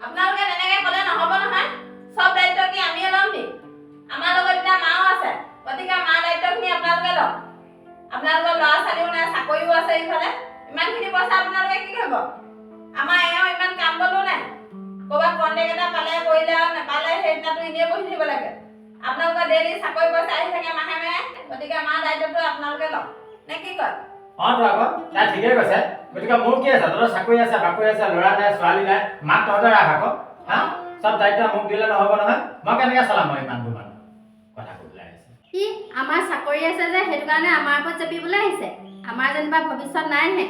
আপোনালোকে তেনেকৈ ক'লে নহ'ব নহয়। চব দায়িত্ব কি আমিয়ে ল'ম নি? আমাৰ লগত এতিয়া মাও আছে, গতিকে মাৰ দায়িত্বখিনি আপোনালোকে লওক। আপোনালোকৰ ল'ৰা ছোৱালীও নাই, চাকৰিও আছে ইফালে। ইমানখিনি পইচা আপোনালোকে কি কৰিব? আমাৰ এওঁ ইমান কাম বনো নাই। ক'ৰবাত কণ্টেক্ট এটা পালে কৰিলে আৰু নাপালে সেইদিনাটো এনেই বহি থাকিব লাগে। আপোনালোকৰ ডেইলি চাকৰি পইচা আহি থাকে মাহে মাহে, গতিকে মাৰ দায়িত্বটো আপোনালোকে লওক। নে কি কয়? তো আকৌ তাই ঠিকেই কৈছে। গতিকে মোৰ কি আছে, তহঁতৰ চাকৰি আছে, বাকৰি আছে, ল'ৰা নাই, ছোৱালী নাই, মাক তহঁতে ৰাখ আকৌ। হা, চব দায়িত্ব মোক দিলে নহ'ব নহয়। মই কেনেকৈ চলাম মই ইমানবোৰ মানুহ? কথা ক'বলৈ আহিছে। কি আমাৰ চাকৰি আছে যে সেইটো কাৰণে আমাৰ ওপৰত চাপিবলৈ আহিছে? আমাৰ যেনিবা ভৱিষ্যত নাইহে।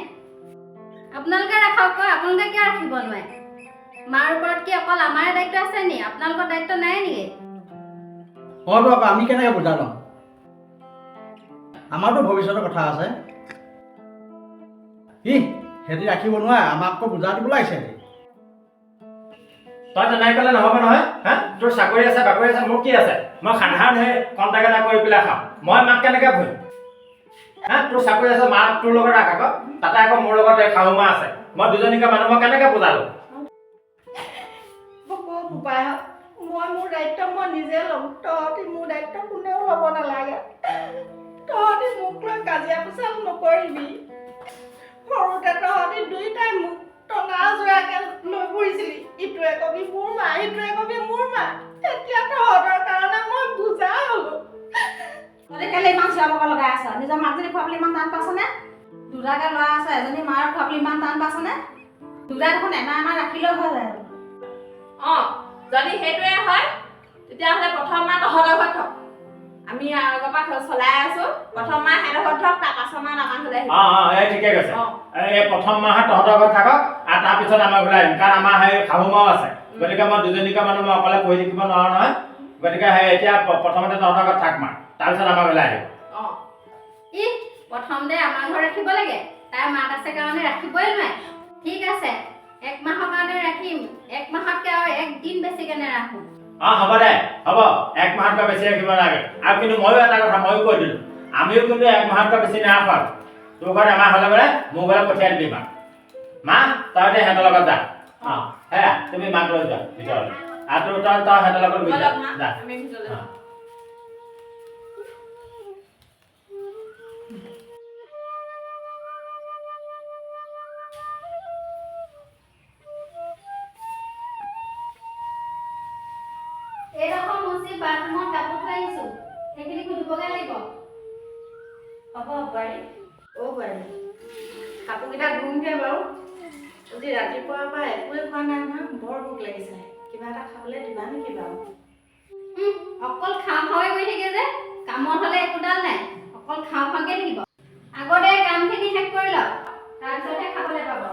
আপোনালোকে ৰাখক কয়, আপোনালোকে কিয় ৰাখিব নোৱাৰে? মাৰ ওপৰত কি অকল আমাৰে দায়িত্ব আছে নি? আপোনালোকৰ দায়িত্ব নাই নেকি? তো আকৌ আমি কেনেকৈ বুজা ল'ম? আমাৰতো ভৱিষ্যতৰ কথা আছে। সিহঁতি ৰাখিব নোৱাৰে, আমাক আকৌ বুজা দিবলৈ আহিছে। তই তেনেকৈ ক'লে নহ'ব নহয়। হা, তোৰ চাকৰি আছে, বাকৰি আছে, মোৰ কি আছে? মই সাধাৰণ সেই কণ্টেক্ট এটা কৰি পেলাই খাওঁ। মই মাক কেনেকৈ ভুল? হা, তোৰ চাকৰি আছে, মাক তোৰ লগত ৰাখ আকৌ। তাতে আকৌ মোৰ লগত এই শাহু মা আছে। মই দুজনীকে মানুহ মই কেনেকৈ বুজালো? মই মোৰ দায়িত্ব মই নিজে ল'ম। তহঁতি মোৰ দায়িত্ব কোনেও ল'ব নালাগে। তহঁতি মোক লৈ কাজিয়া পেচাল নকৰিবি। সৰুতে তহঁতি দুইটাই মোক টঙা জোৰাকৈ লৈ ফুৰিছিলি। ইটোৱে কবি মোৰ মা, ইটোৱে কবি মোৰ মা। এতিয়া তহঁতৰ কাৰণে মই বুজা হ'লো। তহঁতি কেলে ইমান চিঞৰ বাখৰ লগাই আছ? নিজৰ মাকজনী খুৱাবলৈ ইমান টান পাইছনে? দুটাকে ল'ৰা আছে, এজনী মাৰ খুৱাবলৈ ইমান টান পাইছনে? দুটা দেখোন এমাহ ৰাখিলেও হৈ যায়। অঁ, যদি সেইটোৱে হয় তেতিয়াহ'লে প্ৰথম মাহ তহঁতৰ ঘৰত থক। আমি আগৰ পৰা চলাই আছোঁ। প্ৰথম মাহ সিহঁতৰ ঘৰত থক, তাৰ পাছৰ মাহ আমাৰ ঘৰলৈ আহিব। এই ঠিকে কৈছে। এই প্ৰথম মাহত তহঁতৰ ঘৰত থাকক আৰু তাৰপিছত আমাৰ ঘৰলৈ আহিম। কাৰণ আমাৰ সেই শাহু মাও আছে। গতিকে মই দুজনীকে মানুহ মই অকলে পঢ়ি থাকিব নোৱাৰোঁ নহয়। গতিকে সেই এতিয়া প্ৰথমতে তহঁতৰ ঘৰত থাক মা, তাৰপিছত আমাৰ ঘৰলৈ আহিব। প্ৰথমতে আমাৰ ঘৰত ৰাখিব লাগে। তাই মাক আছে কাৰণে ৰাখিবই নোৱাৰে। ঠিক আছে, 1 মাহৰ কাৰণে ৰাখিম। 1 মাহতকৈ আৰু 1 দিন বেছিকৈ নাৰাখোঁ। হ'ব দে, হ'ব। 1 মাহতকৈ বেছি ৰাখিব নালাগে। আৰু কিন্তু ময়ো এটা কথা ময়ো কৈ দিলোঁ, আমিও কিন্তু 1 মাহতকৈ বেছি নাৰাখোঁ। তোৰ ঘৰত এমাহ হ'লে বোলে মোৰ ঘৰলৈ পঠিয়াই দিবি মা। মা, তই এতিয়া সিহঁতৰ লগত যা। সেয়া তুমি মাক লৈ যোৱা ভিতৰলৈ। আৰু তই সিহঁতৰ লগত গৈ যা। এইডোখৰ মুচি বাথৰুমত কাপোৰ থৈ আহিছোঁ, সেইখিনি ধুবগৈ লাগিব। হ'ব বোৱাৰী। বোৱাৰী, কাপোৰকেইটা ধুমগৈ বাৰু। আজি ৰাতিপুৱাৰ পৰা একোৱে খোৱা নাই নহয়, বৰ ভোক লাগিছে। কিবা এটা খাবলৈ দিবা নেকি বাৰু? অকল খাওঁ খাওঁৱে কৰি থাকে যে, কামত হ'লে একোডাল নাই। অকল খাওঁ খাওঁকে থাকিব। আগতে কামখিনি শেষ কৰি লওক, তাৰপিছতহে খাবলৈ পাব।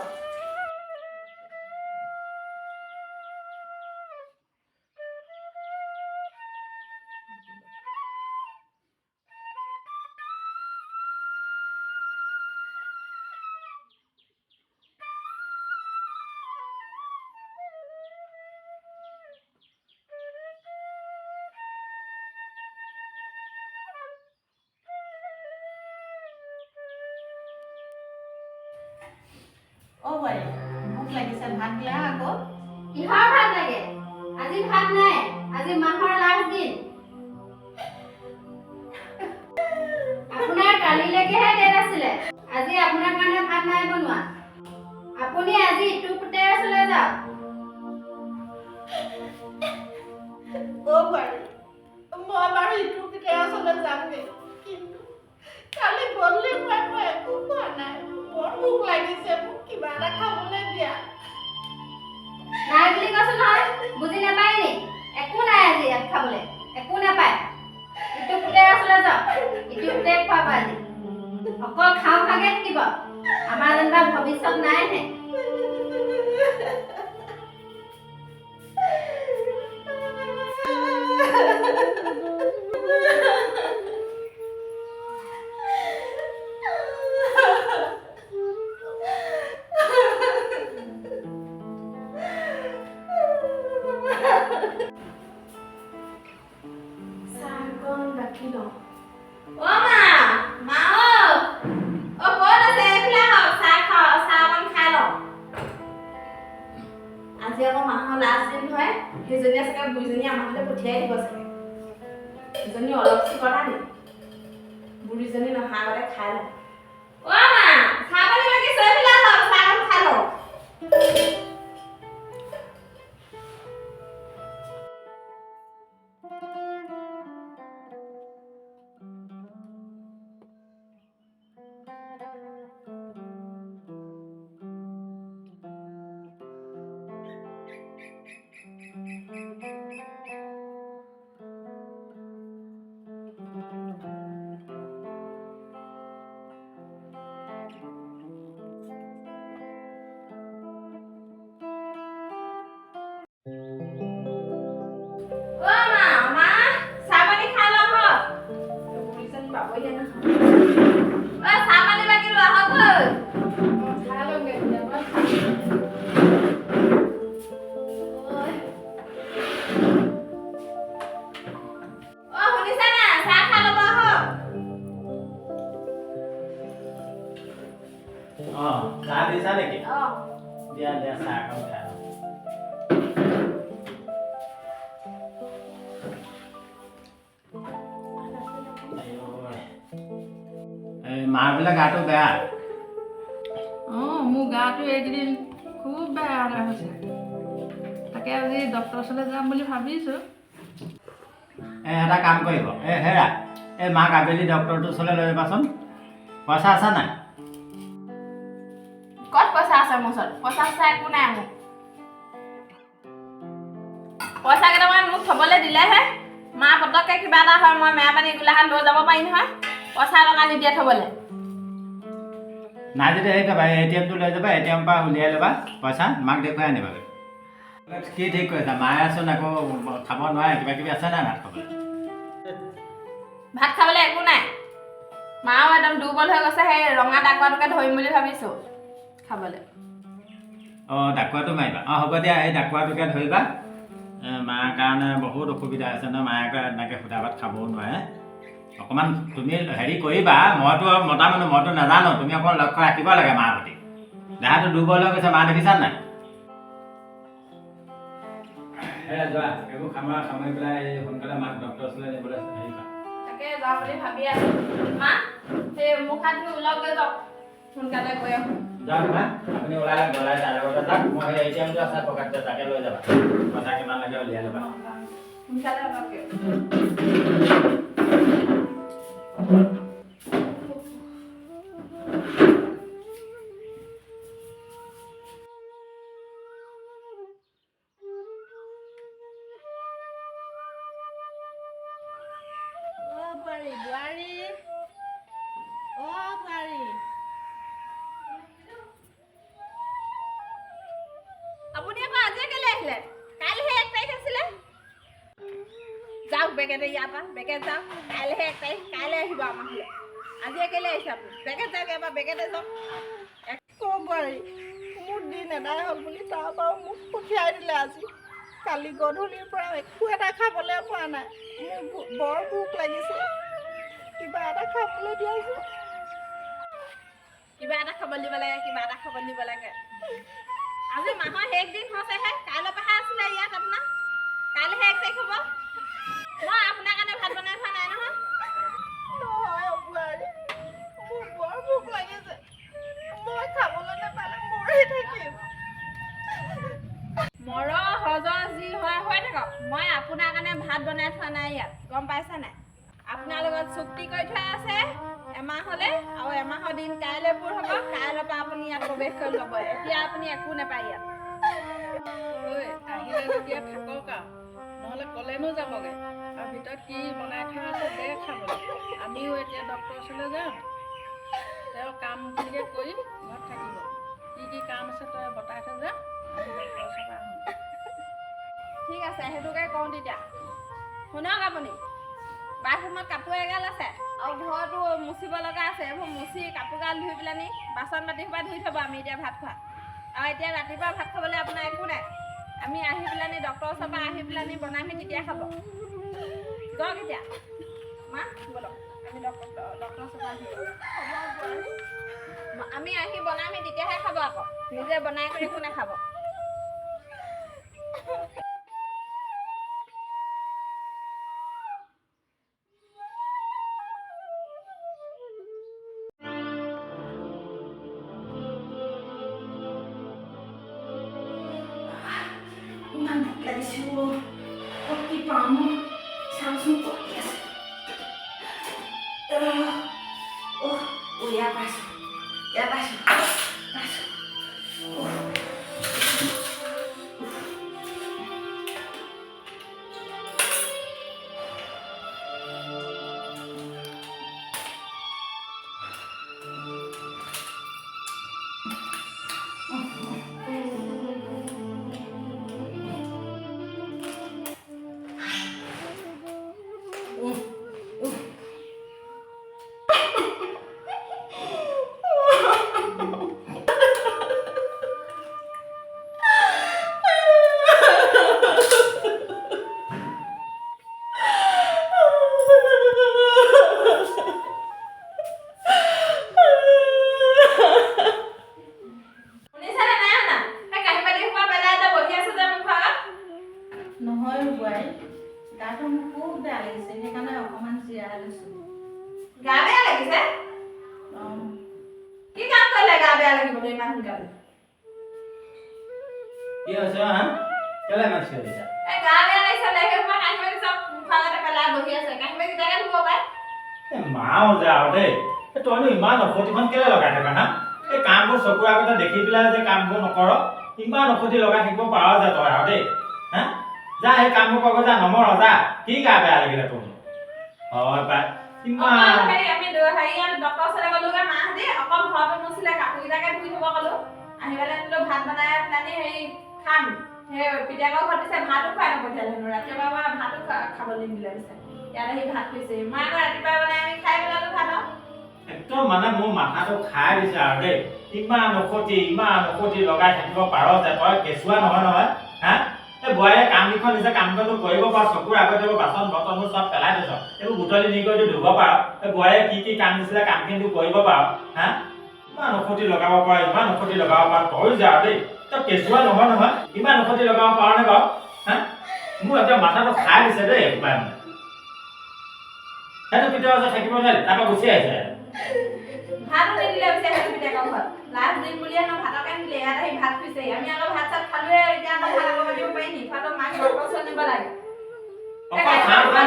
বোৱাৰী, ভোক লাগিছে, ভাত দিয়া আকৌ। কিহৰ ভাত লাগে? আজি ভাত নাই, আজি মাহৰ লাষ্ট দিন। আপোনাৰ কালিলৈকেহে ডেট আছিলে। আজি আপোনাৰ কাৰণে ভাত নাই বনোৱা। আপুনি আজি ইটো পুতেৰ ওচৰলৈ যাওক। বোৱাৰী, মই বাৰু ইটো পুতেৰ ওচৰলৈ যামগৈ, কিন্তু কালি গধূলি মই একো খোৱা নাই। বৰ ভোক লাগিছে, মোক কিবা এটা খাবলৈ দিয়া। নাই বুলি কৈছো নহয়, বুজি নাপায় নি? একো নাই আজি ইয়াত খাবলৈ, একো নাপায়। ইটো পুতেৰ ওচৰলৈ যাওক, ইটো পুতেৰ খুৱাব আজি। অকল খাওঁ খাওঁকে থাকিব। আমাৰ যেনিবা ভৱিষ্যত নাইহে। মাহৰ লাষ্ট দিন হয় সেইজনীয়ে চাগে বুঢ়ীজনী আমাৰ ঘৰলৈ পঠিয়াই দিব চাগে সেইজনী অলপ চিকটা দিম বুঢ়ীজনী নহা আগতে খাই লওঁ অ' মা চাহ পানী বাকি চৈ পেলাই হওক চাহকণ খাই লওঁ চাহ দিছা নেকি দিয়া দিয়া চাহ অকণ খাই লওঁ মাৰবিলাক গাটো বেয়া মোৰ গাটো এইকেইদিন খুব বেয়া হৈছে তাকে আজি ডক্টৰৰ ওচৰলৈ যাম বুলি ভাবিছোঁ এটা কাম কৰিব হেৰা এই মাক আবেলি ডক্টৰটোৰ ওচৰলৈ লৈ যাবাচোন পইচা আছে নাই ক'ত পইচা আছে মোৰ ওচৰত পইচা চইচা একো নাই মোৰ পইচা কেইটামান মোক থ'বলৈ দিলেহে মা পতককৈ কিবা এটা হয় মই মেৰা পানী গোলাখান লৈ যাব পাৰিম নহয় পইচা টকা নিদিয়ে থ'বলৈ নাই যদি সেই কৰিবা ATM-টো লৈ যাবা ATM পৰা উলিয়াই ল'বা পইচা মাক দেখুৱাই আনিবাগৈ কি ঠিক কৰিছা মায়েচোন আকৌ খাব নোৱাৰে কিবা কিবি আছে নাই ভাত খাবলৈ ভাত খাবলৈ একো নাই মাও একদম দুৰ্বল হৈ গৈছে সেই ৰঙা ডাকুৱাটোকে ধৰিম বুলি ভাবিছোঁ খাবলৈ ডাকুৱাটো মাৰিবা হ'ব দিয়া এই ডাকুৱাটোকে ধৰিবা মাৰ কাৰণে বহুত অসুবিধা আছে ন মায়ে এনেকৈ সুদা ভাত খাবও নোৱাৰে অকণমান তুমি হেৰি কৰিবা মইতো মতা মানুহ মইতো নাজানো তুমি অকণ লক্ষ্য ৰাখিব লাগে মাৰ প্ৰতি দেহাটো দুৰ্বল হৈ গৈছে মা দেখিছা নাই যোৱা এইবোৰ সামৰি পেলাই সোনকালে মাক ডক্টৰৰ ওচৰলৈ নিবলৈ হেৰি কৰা তাকে যাওঁ বুলি ভাবি আছোঁ মা সেই মুখ হাত ধুই ওলাওঁগৈ যাওক সোনকালে গৈ আহোঁ যাওক মা আপুনি ওলাই তাৰ লগতে যাওক মই সেই ATM-টো আছে পকেটত তাকে লৈ যাবা পইচা কিমান লাগে উলিয়াই ল'বা সোনকালে ওলাওঁগৈ আপুনি আকৌ আজিয়ে কেলৈ আহিলে কাইলৈহে 1 তাৰিখ আছিলে যাওক বেগেতে ইয়াৰ পৰা বেগেত যাওক কাইলৈহে 1 তাৰিখ কাইলৈ আহিব আমাৰ ঘৰলৈ আজিয়ে কেলৈ আহিছে আপুনি বেগেত যাওক এবাৰ বেগেতে যাওক বোৱাৰী মোৰ দিন এদাই হ'ল বুলি তাৰপৰা মোক পঠিয়াই দিলে আজি কালি গধূলিৰ পৰা একো এটা খাবলৈ পোৱা নাই মোৰ বৰ ভোক লাগিছে কিবা এটা খাবলৈ দিয়াইছোঁ কিবা এটা খাবলৈ দিব লাগে কিবা এটা খাবলৈ দিব লাগে আজি মাহৰ শেষ দিন হৈছেহে কাইলৈ পৰাহে আছিলে ইয়াত আপোনাৰ কাইলৈহে 1 তাৰিখ হ'ব মই আপোনাৰ কাৰণে ভাত বনাই খোৱা নাই নহয় বোৱাৰী মোৰ বৰ ভোক লাগিছে মই খাবলৈ নাপালে মৰি থাকিম মৰ হজ যি হয় হৈ থাকক মই আপোনাৰ কাৰণে ভাত বনাই থোৱা নাই ইয়াত গম পাইছে নাই আপোনাৰ লগত চুক্তি কৰি থোৱা আছে এমাহলৈ আৰু এমাহৰ দিন কাইলৈ পূৰ হ'ব কাইলৈৰ পৰা আপুনি ইয়াত প্ৰৱেশ কৰি ল'ব এতিয়া আপুনি একো নাপায় ইয়াত আহিলে যেতিয়া থাকক আৰু নহ'লে ক'লেনো যাবগৈ আৰু ভিতৰত কি বনাই থোৱা আছে দে খাবলৈ আমিও এতিয়া ডক্টৰৰ ওচৰলৈ যাম তেওঁ কামখিনিকে কৰি ঘৰত থাকিব কি কাম আছে তই বতাই থৈ যা আমি ডক্টৰৰ ওচৰৰ পৰা আহোঁ ঠিক আছে সেইটোকে কওঁ তেতিয়া শুনক আপুনি বাথৰুমত কাপোৰ এগাল আছে আৰু ঘৰটো মুচিব লগা আছে এইবোৰ মুচি কাপোৰ গাল ধুই পেলানি বাচন বাতি সোপা ধুই থ'ব আমি এতিয়া ভাত খোৱা আৰু এতিয়া ৰাতিপুৱা ভাত খাবলৈ আপোনাৰ একো নাই আমি আহি পেলানি ডক্টৰৰ ওচৰৰ পৰা আহি পেলানি বনাই আমি তেতিয়া খাব যাওক এতিয়া মা বলক আমি ডক্টৰৰ ওচৰৰ পৰা আহি আমি আহি বনাই আমি তেতিয়াহে খাব আকৌ নিজে বনাই কৰি একো নাখাব পাইছোঁ কি পাম চাওঁচোন ক'ত কি আছে ইয়াত পাইছোঁ শুনিছানে নাই শুনা? সেই কাঁহী বাতি সোপা পেলাই যে বহি আছে যে মুখৰ আগত। নহয় বোৱাৰী গাটো মোৰ খুব বেয়া লাগিছে সেইকাৰণে অকণমান জিৰাই লৈছোঁ গা বেয়া লাগিছে? কি কাম কৰিলে গা বেয়া লাগিবলৈ ইমান সোনকালে? কি হৈছে হা কেলে মাছ কৰিছা এই গা বেয়া লাগিছে বোলে, সেই সোপা কাঁহী বাতি চব মুখৰ আগতে পেলাই বহি আছে। কাঁহী বাতি কেইটাকে ধুব পাৰে? মাও যে আৰু দেই তইনো ইমান অসতিখন কেলে লগাই থাকা হা এই কামবোৰ চকুৰ আগতে দেখি পেলাই যে কামবোৰ নকৰ ইমান অসতি লগাই থাকিব পাৰ যে তই আৰু দেই হা যা সেই কামবোৰ কৰিব যা নমৰ যা কি গা বেয়া লাগিলে তোৰ হয় পাই ইমান আমি ডক্টৰ ওচৰলৈ গ'লোগে মাহঁতি, অকল ঘৰটো মুচিলে, কাপোৰকেইটাকে ধুই থ'ব ক'লো। আহি পেলাই বোলো ভাত বনাই পেলানি হেৰি খাম। সেই পিতাকৰ ঘৰত দিছে ভাতো খুৱাই নপঠিয়ালে হেনো, ৰাতিপুৱা পৰা ভাতো খাবলৈ নিদিলে পিছে। ইয়াত আহি ভাত খুৱাইছে। মই আকৌ ৰাতিপুৱা বনাই আমি খাই পেলালো ভাত। একদম মানে মোৰ মাথাটো খাই দিছে আৰু দেই ইমান অসতি লগাই থাকিব পাৰ যে তই কেঁচুৱা নহয় হা এই বোৱাৰীয়ে কাম কেইখন দিছে কামটো কৰিব পাৰ চকুৰ আগতে বাচন বৰ্তনবোৰ চব পেলাই দিছ এইবোৰ বুটলি নি কৰি ধুব পাৰ এই বোৱাৰীয়ে কি কাম দিছিলে কামখিনি কৰিব পাৰ হা ইমান অসতি লগাব পাৰ তই যা দেই তই কেঁচুৱা নহয় ইমান অসতি লগাব পাৰ নে বাৰু হা মোৰ এতিয়া মাথাটো খাই দিছে দেই একবাৰ মানে সেইটো পিতাৰ ওচৰত থাকিব নোৱাৰিলে তাৰপৰা গুচি আহিছে ভাত নিদিলে পিছে সেইটো পিতাকৰ ঘৰত। লাষ্ট দিন বুলিয়ে ন ভাতকে নিদিলে, ইয়াত আহি ভাত খুৱাইছে। আমি আকৌ ভাত চাত খালোৱে, এতিয়া আকৌ ভাত আকৌ পাতিব পাৰি নি? ভাতত মাক ডক্টৰ ওচৰত নিব লাগে। অকল খাওঁ খাই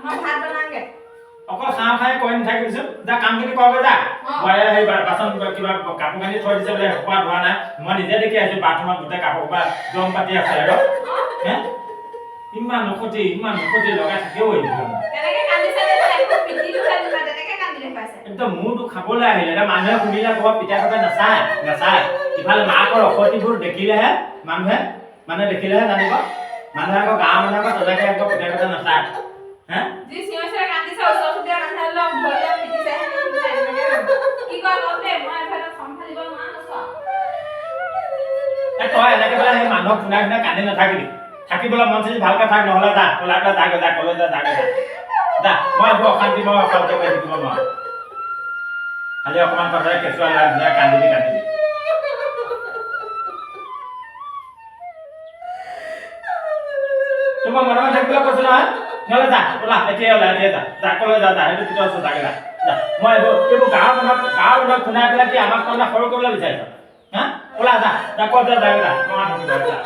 মই ভাত বনাওঁগে। অকল খাওঁ খাই কৰি নাথাকিবিচোন যা কামখিনি কৰগৈ যা বোৱাৰীয়ে সেই বাচন কিবা কাপোৰ কানি থৈ দিছে বোলে সোপা ধোৱা নাই মই নিজে দেখি আছো বাথৰুমত গোটেই কাপোৰ সোপা দম পাতি আছে আৰু হে ইমান অসতি লগাই থাকিব তেনেকে কান্দিছে যে একো পিটিলো যেনিবা তেনেকে কান্দি দেখুৱাইছে। একদম মূৰটো খাবলৈ আহিলে এতিয়া মানুহে শুনিলে ক'ব পিতাকে নাচায় ইফালে মাকৰ অসতিবোৰ দেখিলেহে মানুহে দেখিলেহে জানিব মানুহে আকৌ গাঁৱৰ মানুহে আকৌ তেনেকে আকৌ পিতাকে নাচায় হে যি চিঞৰিছে কান্দিছে ওচৰ চুবুৰীয়া মানুহে অলপ ভয় লৈ পিটিছে কি কয় কওক দেই মই এফালে চম্ভালিব নোৱাৰো তই এনেকে বোলে সেই মানুহক শুনাই কান্দি নাথাকিবি থাকিবলৈ মন চি ভালকে থাক নহ'লে যা ওলাই পেলাই যা কলৈ যা মই এইবোৰ অশান্তি কৰি থাকিব নোৱাৰো খালি অকণমান কথাৰে কেঁচুৱা ল'ৰা ধুনীয়া কান্দিবি তোমাক মনে মনে থাকিবলৈ কৈছো নহয় নহ'লে যা ওলা এতিয়া যা কলৈ যা সেইটো ভিতৰত আছো যা মই এইবোৰ গাঁৱৰ মানুহক শুনাই পেলাই কি আমাক তাৰমানে সৰু কৰিবলৈ বিচাৰিছ হা ওলা যা ক'ত যা মই থাকিব যা